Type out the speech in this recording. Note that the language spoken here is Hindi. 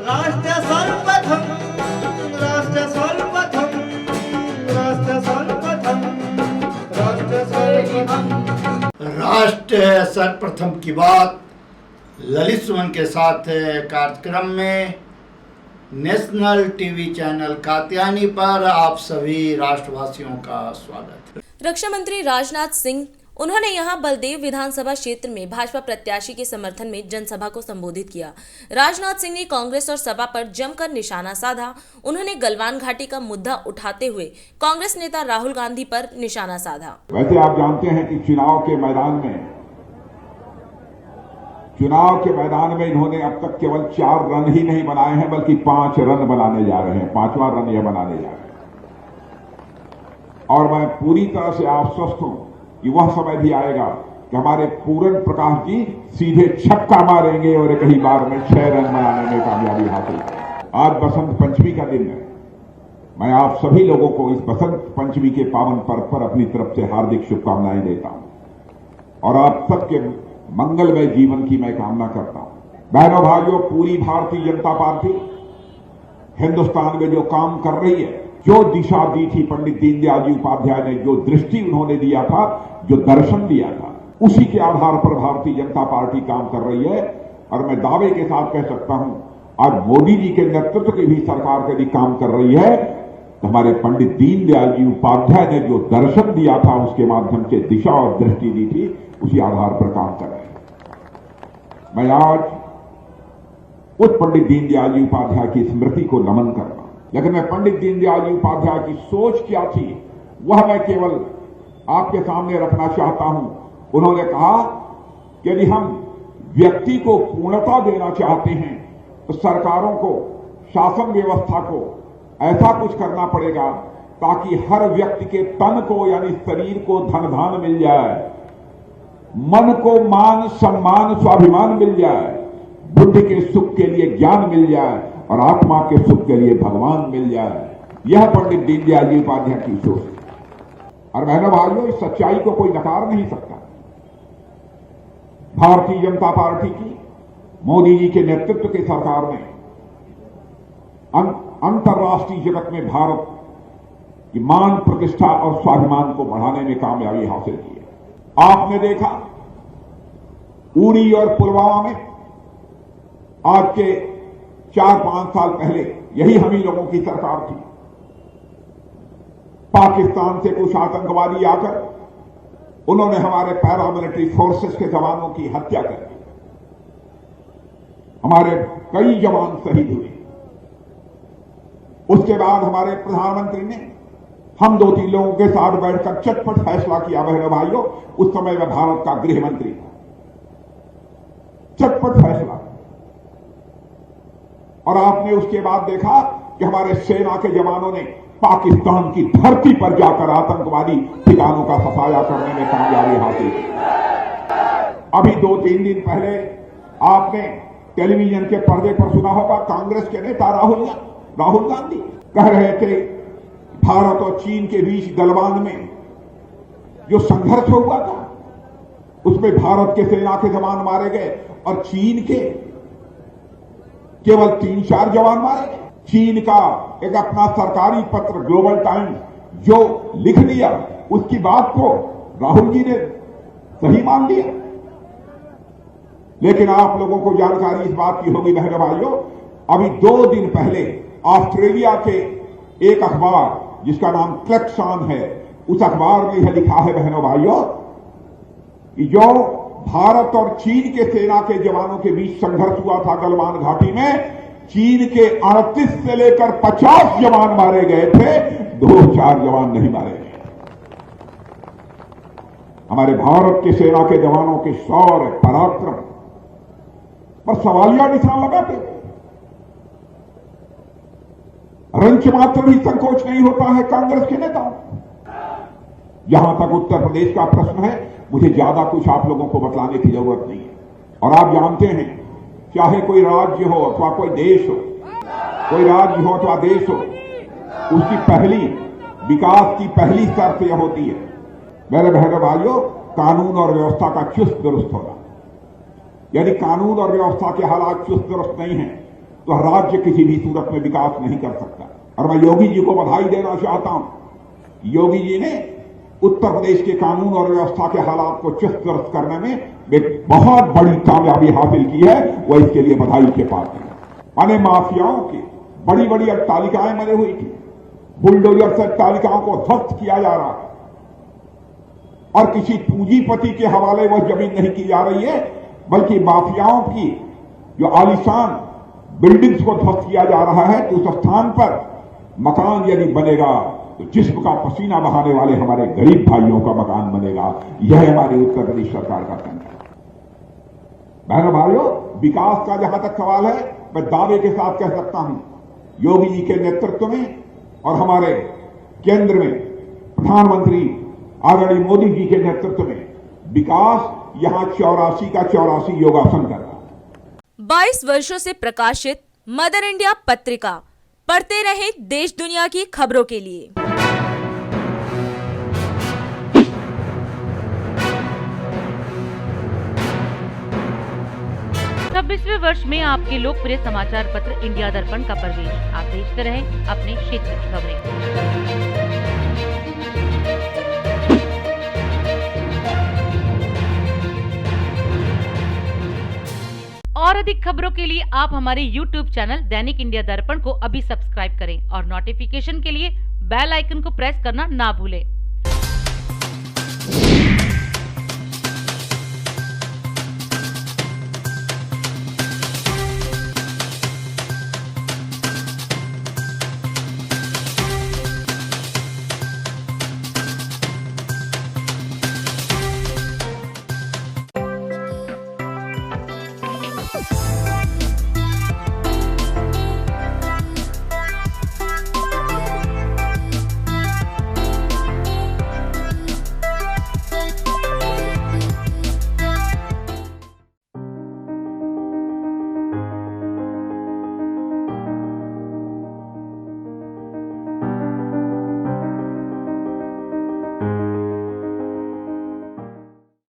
राष्ट्र सर्वप्रथम, राष्ट्र सर्वप्रथम, राष्ट्र सर्वप्रथम, राष्ट्र सर्वप्रथम। राष्ट्र सर्वप्रथम की बात ललित सुमन के साथ कार्यक्रम में नेशनल टीवी चैनल कात्यायनी पर आप सभी राष्ट्रवासियों का स्वागत है। रक्षा मंत्री राजनाथ सिंह उन्होंने यहां बलदेव विधानसभा क्षेत्र में भाजपा प्रत्याशी के समर्थन में जनसभा को संबोधित किया। राजनाथ सिंह ने कांग्रेस और सपा पर जमकर निशाना साधा। उन्होंने गलवान घाटी का मुद्दा उठाते हुए कांग्रेस नेता राहुल गांधी पर निशाना साधा। वैसे आप जानते हैं कि चुनाव के मैदान में इन्होंने अब तक केवल 4 रन ही नहीं बनाए हैं, बल्कि 5 रन बनाने जा रहे हैं। 5वां रन ये बनाने जा रहे हैं। और मैं पूरी तरह से आश्वस्त हूं कि वह समय भी आएगा कि हमारे पूरन प्रकाश जी सीधे छक्का मारेंगे और एक ही बार में 6 रन बनाने में कामयाबी हासिल करेंगे। आज बसंत पंचमी का दिन है। मैं आप सभी लोगों को इस बसंत पंचमी के पावन पर्व पर अपनी तरफ से हार्दिक शुभकामनाएं देता हूं और आप सबके मंगलमय जीवन की मैं कामना करता हूं। बहनों भाइयों, पूरी भारतीय जनता पार्टी हिंदुस्तान में जो काम कर रही है, जो दिशा दी थी पंडित दीनदयाल जी उपाध्याय ने, जो दृष्टि उन्होंने दिया था, जो दर्शन दिया था, उसी के आधार पर भारतीय जनता पार्टी काम कर रही है। और मैं दावे के साथ कह सकता हूं, आज मोदी जी के नेतृत्व की भी सरकार यदि काम कर रही है तो हमारे पंडित दीनदयाल जी उपाध्याय ने जो दर्शन दिया था, उसके माध्यम से दिशा और दृष्टि दी थी, उसी आधार पर काम कर रहे हैं। मैं आज उस पंडित दीनदयाल जी उपाध्याय की स्मृति को नमन कर रहा हूं, लेकिन मैं पंडित दीनदयाल जी उपाध्याय की सोच क्या थी वह मैं केवल आपके सामने रखना चाहता हूं। उन्होंने कहा कि यदि हम व्यक्ति को पूर्णता देना चाहते हैं तो सरकारों को, शासन व्यवस्था को ऐसा कुछ करना पड़ेगा ताकि हर व्यक्ति के तन को यानी शरीर को धन धान मिल जाए, मन को मान सम्मान स्वाभिमान मिल जाए, बुद्धि के सुख के लिए ज्ञान मिल जाए और आत्मा के सुख के लिए भगवान मिल जाए। यह पंडित दीनदयाल जी उपाध्याय की सोच है। और बहनों भाइयों, इस सच्चाई को कोई नकार नहीं सकता। भारतीय जनता पार्टी की, मोदी जी के नेतृत्व की सरकार ने अंतर्राष्ट्रीय जगत में भारत की मान, प्रतिष्ठा और स्वाभिमान को बढ़ाने में कामयाबी हासिल की है। आपने देखा उरी और पुलवामा में आज के 4-5 साल पहले यही हम ही लोगों की सरकार थी। पाकिस्तान से कुछ आतंकवादी आकर उन्होंने हमारे पैरामिलिट्री फोर्सेस के जवानों की हत्या कर दी। हमारे कई जवान शहीद हुए। उसके बाद हमारे प्रधानमंत्री ने हम 2-3 लोगों के साथ बैठकर चटपट फैसला किया। बहनों भाइयों, उस समय मैं भारत का गृह मंत्री था। चटपट फैसला। और आपने उसके बाद देखा कि हमारे सेना के जवानों ने पाकिस्तान की धरती पर जाकर आतंकवादी ठिकानों का सफाया करने में कामयाबी हासिल की। अभी 2-3 दिन पहले आपने टेलीविजन के पर्दे पर सुना होगा, कांग्रेस के नेता राहुल गांधी कह रहे थे भारत और चीन के बीच गलवान में जो संघर्ष हुआ था उसमें भारत के सेना के जवान मारे गए और चीन के केवल 3-4 जवान मारे गए। चीन का एक अपना सरकारी पत्र ग्लोबल टाइम्स जो लिख दिया, उसकी बात को राहुल जी ने सही मान लिया। लेकिन आप लोगों को जानकारी इस बात की होगी बहनों भाइयों, अभी 2 दिन पहले ऑस्ट्रेलिया के एक अखबार जिसका नाम क्लेक्सान है, उस अखबार में यह लिखा है बहनों भाइयों कि जो भारत और चीन के सेना के जवानों के बीच संघर्ष हुआ था गलवान घाटी में, चीन के 38 से लेकर 50 जवान मारे गए थे, 2-4 जवान नहीं मारे गए। हमारे भारत के सेना के जवानों के शौर्य पराक्रम पर सवालिया निशान लगाते थे। रंच मात्र भी संकोच नहीं होता है कांग्रेस के नेताओं। जहां तक उत्तर प्रदेश का प्रश्न है, मुझे ज्यादा कुछ आप लोगों को बतलाने की जरूरत नहीं है। और आप जानते हैं, चाहे कोई राज्य हो अथवा कोई देश हो, कोई राज्य हो अथवा देश हो, उसकी पहली विकास की पहली शर्त यह होती है, मेरे बहनों भाइयों, कानून और व्यवस्था का चुस्त दुरुस्त होना। यदि कानून और व्यवस्था के हालात चुस्त दुरुस्त नहीं है तो राज्य किसी भी सूरत में विकास नहीं कर सकता। और मैं योगी जी को बधाई देना चाहता हूं। योगी जी ने उत्तर प्रदेश के कानून और व्यवस्था के हालात को चुस्त दुरुस्त करने में एक बहुत बड़ी कामयाबी हासिल की है, वो इसके लिए बधाई के पात्र है। माने माफियाओं की बड़ी बड़ी अट्टालिकाएं बनी हुई थी, बुलडोजर से अट्टालिकाओं को ध्वस्त किया जा रहा है और किसी पूंजीपति के हवाले वह जमीन नहीं की जा रही है, बल्कि माफियाओं की जो आलीशान बिल्डिंग्स को ध्वस्त किया जा रहा है। तो उस स्थान पर मकान यदि बनेगा तो जिस्म का पसीना बहाने वाले हमारे गरीब भाइयों का मकान बनेगा। यह हमारी उत्तर प्रदेश सरकार का संकल्प है। बहनों भाइयों, विकास का जहां तक सवाल है, मैं दावे के साथ कह सकता हूं, योगी जी के नेतृत्व में और हमारे केंद्र में प्रधानमंत्री आदरणीय मोदी जी के नेतृत्व में विकास यहां 84 का 84 योगासन कर रहा है। 22 वर्षों से प्रकाशित मदर इंडिया पत्रिका पढ़ते रहे देश दुनिया की खबरों के लिए। 26वें वर्ष में आपके लोकप्रिय समाचार पत्र इंडिया दर्पण का प्रवेश। आप देखते रहे अपने क्षेत्र की खबरें। और अधिक खबरों के लिए आप हमारे YouTube चैनल दैनिक इंडिया दर्पण को अभी सब्सक्राइब करें और नोटिफिकेशन के लिए बेल आइकन को प्रेस करना ना भूलें।